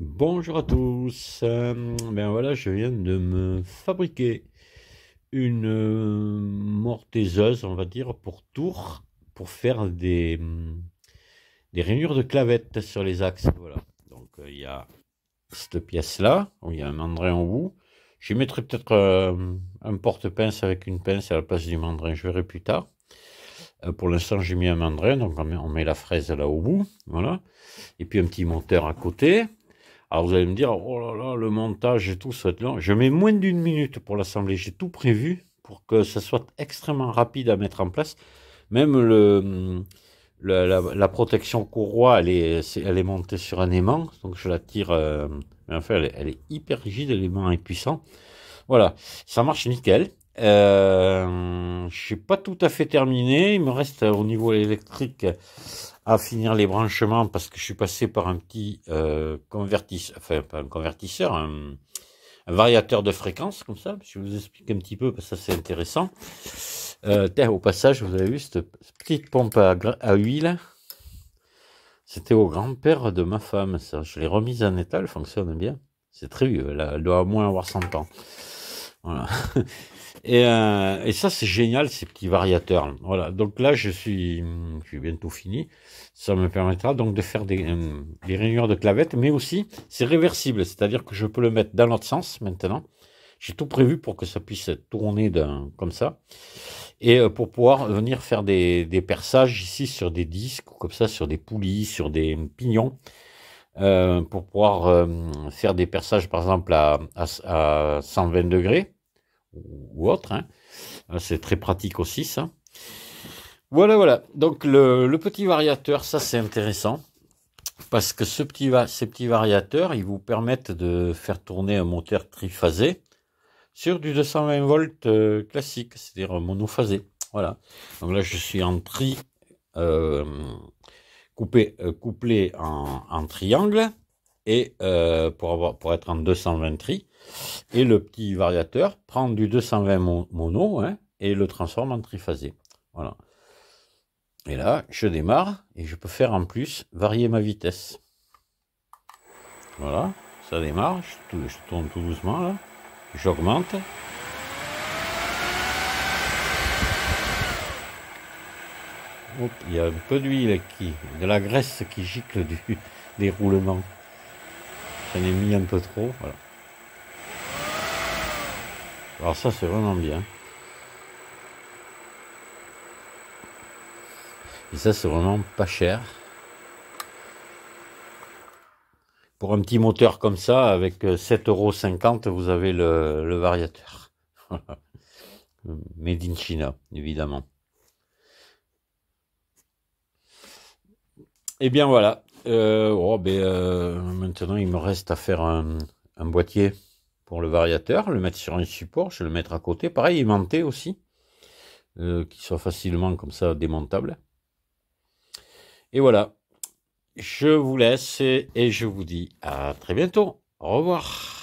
Bonjour à tous. Ben voilà, je viens de me fabriquer une mortaiseuse, on va dire, pour tour, pour faire des rainures de clavettes sur les axes. Voilà. Donc il y a cette pièce-là, où il y a un mandrin au bout. Je mettrai peut-être un porte-pince avec une pince à la place du mandrin, je verrai plus tard. Pour l'instant, j'ai mis un mandrin, donc on met la fraise là au bout. Voilà. Et puis un petit monteur à côté. Alors vous allez me dire, oh là là, le montage et tout, ça va être long. Je mets moins d'une minute pour l'assembler. J'ai tout prévu pour que ça soit extrêmement rapide à mettre en place. Même la protection courroie, elle est montée sur un aimant. Donc je la tire. Mais enfin, elle est hyper rigide, l'aimant est puissant. Voilà, ça marche nickel. Je suis pas tout à fait terminé. Il me reste au niveau électrique à finir les branchements parce que je suis passé par un petit convertisseur, enfin pas un convertisseur, un variateur de fréquence comme ça. Je vous explique un petit peu parce que ça c'est intéressant. Au passage, vous avez vu cette petite pompe à huile. C'était au grand-père de ma femme, ça. Je l'ai remise en état, elle fonctionne bien. C'est très vieux, elle doit au moins avoir 100 ans. Voilà. Et ça, c'est génial, ces petits variateurs. Voilà. Donc là, je suis bientôt fini. Ça me permettra donc de faire des rainures de clavettes, mais aussi, c'est réversible. C'est-à-dire que je peux le mettre dans l'autre sens maintenant. J'ai tout prévu pour que ça puisse tourner comme ça. Et pour pouvoir venir faire des perçages ici sur des disques, comme ça, sur des poulies, sur des pignons. Pour pouvoir faire des perçages, par exemple, à 120 degrés ou autre. Hein. C'est très pratique aussi, ça. Voilà, voilà. Donc, le petit variateur, ça, c'est intéressant. Parce que ces petits variateurs, ils vous permettent de faire tourner un moteur triphasé sur du 220 volts classique, c'est-à-dire monophasé. Voilà. Donc là, je suis en euh, couplé en triangle et pour être en 220 tri. Et le petit variateur prend du 220 mono hein, et le transforme en triphasé. Voilà. Et là, je démarre et je peux faire en plus varier ma vitesse. Voilà, ça démarre, je tourne tout doucement là, j'augmente. Il y a un peu d'huile de la graisse qui gicle des roulements. J'en ai mis un peu trop, voilà. Alors ça c'est vraiment bien. Et ça c'est vraiment pas cher. Pour un petit moteur comme ça, avec 7,50 €, vous avez le variateur. Made in China, évidemment. Et bien voilà. Maintenant, il me reste à faire un boîtier pour le variateur, le mettre sur un support, je vais le mettre à côté. Pareil, aimanté aussi, qui soit facilement comme ça démontable. Et voilà. Je vous laisse et je vous dis à très bientôt. Au revoir.